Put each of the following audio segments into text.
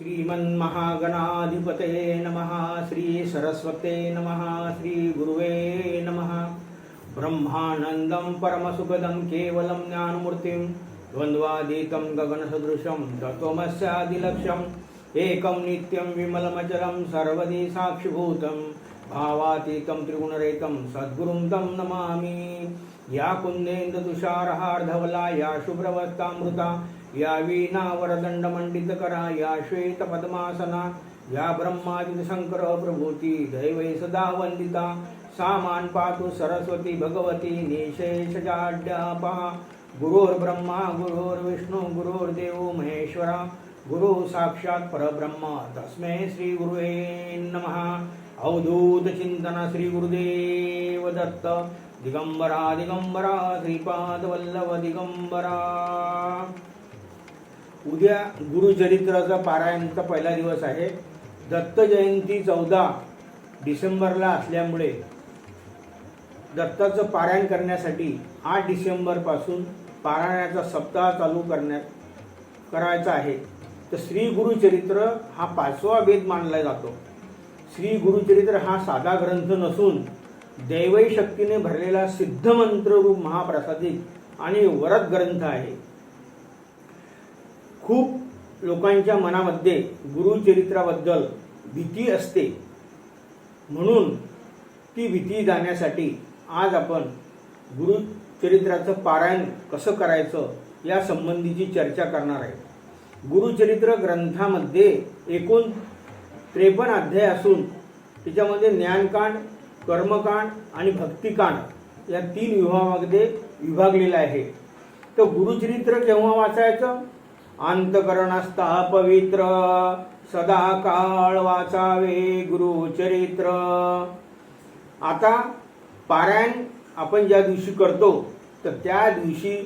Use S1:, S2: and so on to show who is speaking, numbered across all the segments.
S1: श्रीमन्महागणाधिपतये नमः। श्री सरस्वते नमः। श्री गुरुवे नमः। ब्रह्मानन्दं परमसुखदं केवलं ज्ञानमूर्तिं द्वन्द्वातीतं गगनसदृशं तत्त्वमस्यादिलक्ष्यम् एकं नित्यं विमलमचलं सर्वदी साक्षिभूतं भावातीतं त्रिगुणरहितं सद्गुरुं तं नमामि। या कुन्देन्दुतुषारहार्धवला या शुभ्रवस्त्रामृता या वीणावरदण्डमण्डितकरा या श्वेतपद्मासना या ब्रह्मादिशङ्कर प्रभूती दैवै सदा वन्दिता सा मां पातु सरस्वती भगवती निशेषजाड्यापहा। गुरुर्ब्रह्मा गुरुर्विष्णु गुरुर्देवो महेश्वरा गुरु साक्षात् परब्रह्म तस्मै श्री गुरुवे नमः। अवधूत चिंतन श्री गुरुदेव दत्त दिगंबरा दिगंबरा श्रीपाद वल्लभ दिगंबरा। उद्या गुरुचरित्राचा पारायणाचा पहिला दिवस आहे। दत्त जयंती 14 डिसेंबरला असल्यामुळे दत्ताचं पारायण करण्यासाठी 8 डिसेंबर पासून पारायणाचा सप्ताह चालू करायचा आहे। तर श्री गुरुचरित्र हा 5वा वेद मानला जातो। श्री गुरुचरित्र हा साधा ग्रंथ नसून दैवी शक्तीने भरलेला सिद्ध मंत्र रूप महाप्रसादिक आणि वरद ग्रंथ आहे। खूप लोकांच्या मनामध्ये गुरुचरित्राबद्दल भीती असते, म्हणून ती भीती जाण्यासाठी आज आपण गुरुचरित्राचं पारायण कसं करायचं या संबंधीची चर्चा करणार आहे। गुरुचरित्र ग्रंथामध्ये एकूण 53 अध्याय असून त्याच्यामध्ये ज्ञानकांड, कर्मकांड आणि भक्तिकांड या 3 विभागामध्ये विभागलेलं आहे। तर गुरुचरित्र केव्हा वाचायचं? अंतकरणास्था पवित्र सदा काळ वाचावे गुरुचरित्र। आता पारायण आपण ज्या दिवशी करतो तर त्या दिवशी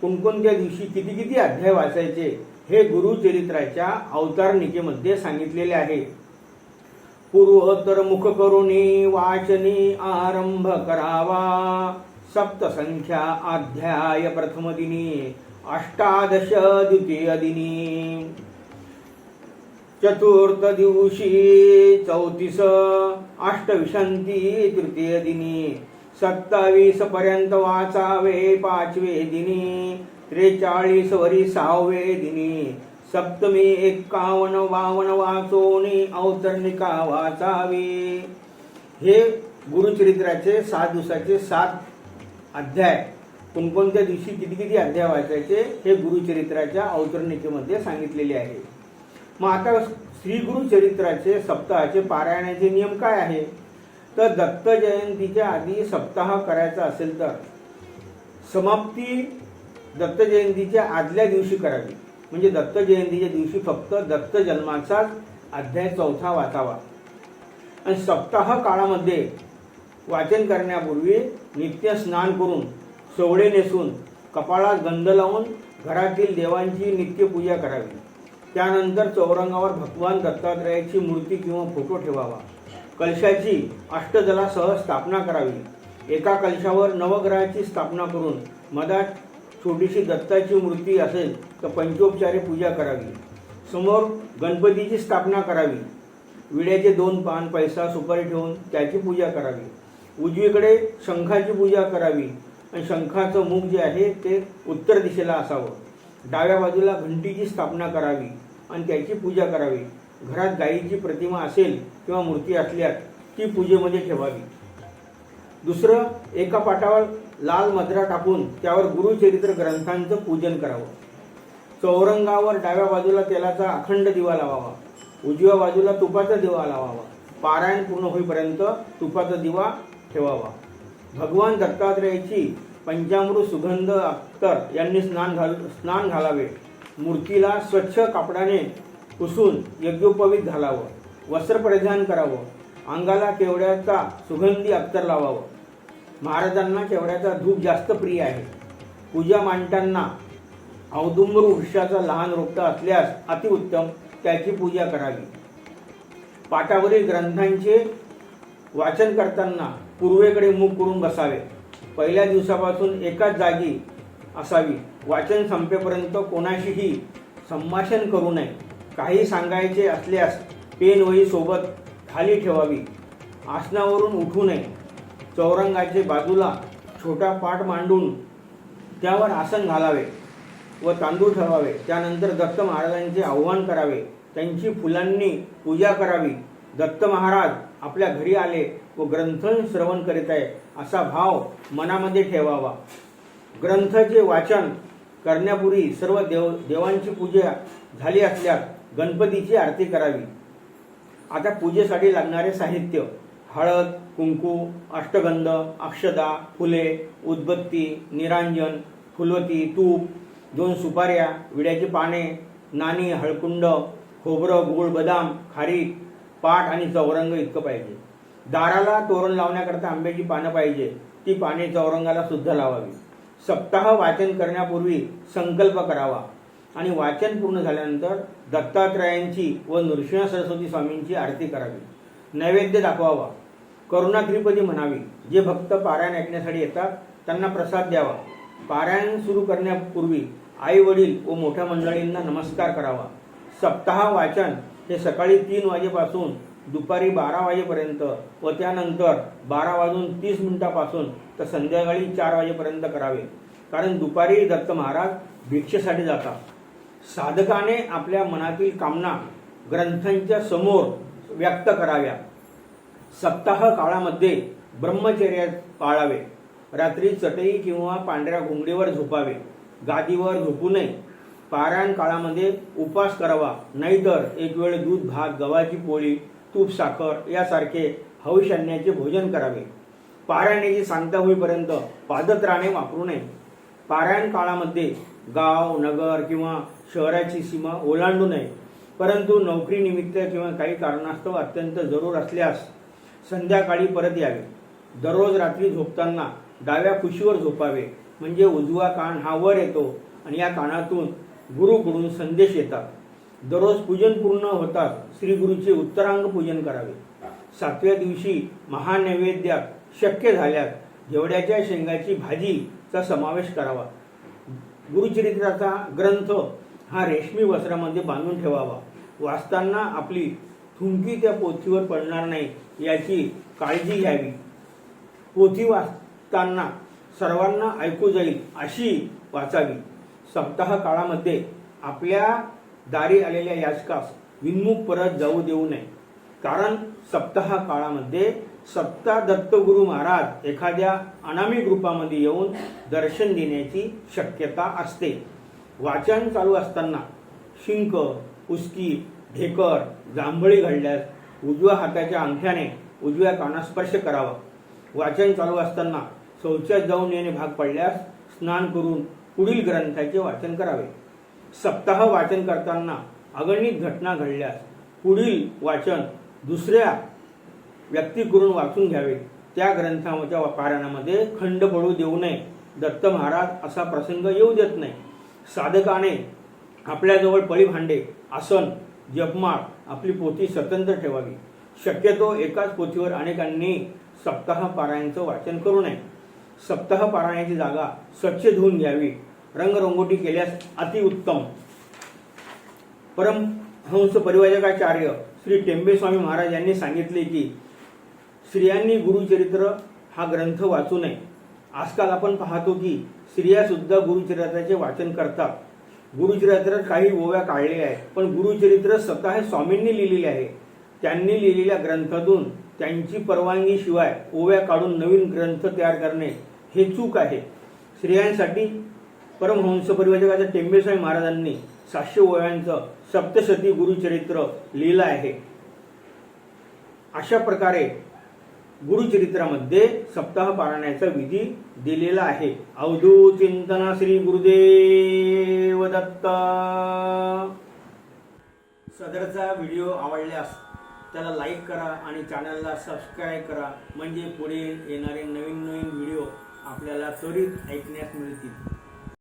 S1: कोणकोणत्या दिवशी किती किती अध्याय वाचायचे हे गुरुचरित्राच्या अवतारणिकेमध्ये सांगितलेले आहे। पूर्वोत्तर मुख करुणी वाचनी आरंभ करावा। सप्तसंख्या अध्याय प्रथम दिनी 18 द्वितीय दिनी। चतुर्थ दिवशी 34 अष्टविंशती तृतीय दिनी। 27 पर्यंत वाचावे 5वे दिनी। 43 वरी 6वे दिनी। सप्तमी 51 52 वाचोनी अवतरणिका वाचावी। हे गुरुचरित्राचे 7 दिवसाचे 7 अध्याय कोणकोणत्या दिवशी किती किती अध्याय वाचायचे हे गुरुचरित्राच्या अवतरणिकेमध्ये सांगितलेले आहे। मग आता श्री गुरुचरित्राचे सप्ताहाचे पारायणाचे नियम काय आहे? तर दत्त जयंतीच्या आधी सप्ताह करायचा असेल तर समाप्ती दत्त जयंतीच्या आदल्या दिवशी करावी। म्हणजे दत्त जयंतीच्या दिवशी फक्त दत्त जन्माचाच अध्याय 4था वाचावा। आणि सप्ताह काळामध्ये वाचन करण्यापूर्वी नित्य स्नान करून सोवळे नेसून कपाळात गंध लावून घरातील देवांची नित्य पूजा करावी। त्यानंतर चौरंगावर भगवान दत्तात्रयाची मूर्ती किंवा फोटो ठेवावा। कलशाची अष्टदलासह स्थापना करावी। एका कलशावर नवग्रहाची स्थापना करून मधात छोटीशी दत्ताची मूर्ती असेल तर पंचोपचारे पूजा करावी। समोर गणपतीची स्थापना करावी। विड्याचे 2 पान पैसा सुपारी ठेवून त्याची पूजा करावी। उजवीकडे शंखाची पूजा करावी आणि शंखाचं मुख जे आहे ते उत्तर दिशेला असावं। डाव्या बाजूला घंटीची स्थापना करावी आणि त्याची पूजा करावी। घरात गायीची प्रतिमा असेल किंवा मूर्ती असल्यास ती पूजेमध्ये ठेवावी। दुसरं, एका पाटावर लाल मद्रा टाकून त्यावर गुरुचरित्र ग्रंथांचं पूजन करावं। चौरंगावर डाव्या बाजूला तेलाचा अखंड दिवा लावावा। उजव्या बाजूला तुपाचा दिवा लावावा। पारायण पूर्ण होईपर्यंत तुपाचा दिवा ठेवावा। भगवान दत्तात्रयाची पंचामृत सुगंध अत्तर यांनी स्नान घालावे। मूर्तीला स्वच्छ कापडाने पुसून यज्ञोपवीत घालावं। वस्त्र परिधान करावं। अंगाला केवड्याचा सुगंधी अत्तर लावावं। महाराजांना केवड्याचा धूप जास्त प्रिय आहे। पूजा मांडताना औदुंबर वृक्षाचा लहान रोपटा असल्यास अतिउत्तम, त्याची पूजा करावी। पाटावरील ग्रंथांचे वाचन करताना पूर्वेकडे मुख करून बसावे। पहिल्या दिवसापासून एकाच जागी असावी। वाचन संपेपर्यंत कोणाशीही संभाषण करू नये। काही सांगायचे असल्यास पेन वही सोबत खाली ठेवावी. आसनावरून उठू नये. चौरंगाचे बाजूला छोटा पाट मांडून त्यावर आसन घालावे व तांदूळ ठेवावे. त्यानंतर दत्त महाराजांचे आव्हान करावे. त्यांची फुलांनी पूजा करावी. दत्त महाराज आपल्या घरी आले व ग्रंथ श्रवण करीत आहे असा भाव मनामध्ये ठेवावा. ग्रंथाचे वाचन करण्यापूर्वी सर्व देवांची पूजा झाली असल्यास गणपतीची आरती करावी. आता पूजेसाठी लागणारे साहित्य: हळद, कुंकू, अष्टगंध, अक्षदा, फुले, उदबत्ती, निरांजन, फुलवती, तूप, 2 सुपाऱ्या, विड्याची पाने, नाणी, हळकुंड, खोबरं, गूळ, बदाम, खारीक, पाट आणि चौरंग इतकं पाहिजे. दाराला तोरण लावण्याकरता आंब्याची पानं पाहिजे. ती पाने चौरंगाला सुद्धा लावावी. सप्ताह वाचन करण्यापूर्वी संकल्प करावा आणि वाचन पूर्ण झाल्यानंतर दत्तात्रयांची व नृसिंह सरस्वती स्वामींची आरती करावी. नैवेद्य दाखवावा. करुणा त्रिपदी म्हणावी. जे भक्त पारायण ऐकण्यासाठी येतात त्यांना प्रसाद द्यावा. पारायण सुरू करण्यापूर्वी आई वडील व मोठ्या मंडळींना नमस्कार करावा. सप्ताह वाचन हे सकाळी 3 वाजेपासून दुपारी 12 वाजेपर्यंत व त्यानंतर 12:30 तर संध्याकाळी 4 वाजेपर्यंत करावे. कारण दुपारी दत्त महाराज भिक्षेसाठी जातात. साधकाने आपल्या मनातील कामना ग्रंथांच्या समोर व्यक्त कराव्या. सप्ताह काळामध्ये ब्रह्मचर्य पाळावे. रात्री चटई किंवा पांढऱ्या घोंगडीवर झोपावे. गादीवर झोपू नये. पारायण काळामध्ये उपवास करावा. नाहीतर एक वेळ दूध, भात, गव्हाची पोळी, तूप, साखर यासारखे हविष्यान्नाचे भोजन करावे. पारायणाची सांगता होईपर्यंत पादत्राणे वापरू नये. पारायण काळामध्ये गाव, नगर किंवा शहराची सीमा ओलांडू नये. परंतु नोकरीनिमित्त किंवा काही कारणास्तव अत्यंत जरूर असल्यास संध्याकाळी परत यावे. दररोज रात्री झोपताना डाव्या कुशीवर झोपावे. म्हणजे उजवा कान हा वर येतो आणि या कानातून गुरुकडून संदेश येतात. दररोज पूजन पूर्ण होताच श्री गुरुचे उत्तरांग पूजन करावे. 7व्या दिवशी महानैवेद्यात शक्य झाल्यास घेवड्याच्या शेंगाची भाजीचा समावेश करावा. गुरुचरित्राचा ग्रंथ हा रेशमी वस्त्रामध्ये बांधून ठेवावा. वाचताना आपली थुंकी त्या पोथीवर पडणार नाही याची काळजी घ्यावी. पोथी वाचताना सर्वांना ऐकू जाईल अशी वाचावी. सप्ताह काळामध्ये आपल्या दारी आलेल्या याचकास विन्मुख परत जाऊ देऊ नये. कारण सप्ताह काळामध्ये सप्ता दत्तगुरु महाराज एखाद्या अनामिक रूपामध्ये येऊन दर्शन देण्याची शक्यता असते. वाचन चालू असताना शिंक, उस्की, ढेकर, जांभळी घडल्यास उजव्या हाताच्या अंगठ्याने उजव्या कानास स्पर्श करावा. वाचन चालू असताना शौचात जाऊन येणे भाग पडल्यास स्नान करून पुढील ग्रंथाचे वाचन करावे. सप्ताह वाचन करताना अगणित घटना घडल्यास पुढील वाचन दुसऱ्या व्यक्तीकडून वाचून घ्यावे. त्या ग्रंथाच्या पारायणामध्ये खंड पडू देऊ नये. दत्त महाराज असा प्रसंग येऊ देत नाही. साधकाने आपल्याजवळ पळी भांडे, आसन, जपमाळ, आपली पोथी स्वतंत्र ठेवावी. शक्यतो एकाच पोथीवर अनेकांनी सप्ताह पारायणाचं वाचन करू नये. सप्ताह पारायणाची जागा स्वच्छ धुवून घ्यावी. रंगरंगोटी केल्यास अतिउत्तम. परमहंस परिव्राजकाचार्य श्री टेंबे स्वामी महाराज यांनी सांगितले की स्त्रियांनी गुरुचरित्र हा ग्रंथ वाचू नये. आजकाल आपण पाहतो की स्त्रिया सुद्धा गुरुचरित्राचे वाचन करतात. गुरुचरित्रात काही ओव्या काढलेल्या आहेत, पण गुरुचरित्र स्वतः स्वामींनी लिहिलेले आहे. त्यांनी लिहिलेल्या ग्रंथातून त्यांची परवानगी शिवाय ओव्या काढून नवीन ग्रंथ तयार करणे हे चूक आहे. स्त्रियांसाठी परमहंस परिव्राजकाचार्य टेंबे स्वामी महाराजांनी 700 ओव्यांचं सप्तशती गुरुचरित्र लिहिलं आहे. अशा प्रकारे गुरुचरित्रामध्ये सप्ताह पारायणाचा विधी दिलेला आहे. अवधूत चिंतन श्री गुरुदेव दत्त. सदरचा व्हिडिओ आवडल्यास त्याला लाईक करा आणि चॅनलला सबस्क्राईब करा. म्हणजे पुढे येणारे नवीन व्हिडिओ आपल्याला त्वरित ऐकण्यास मिळतील.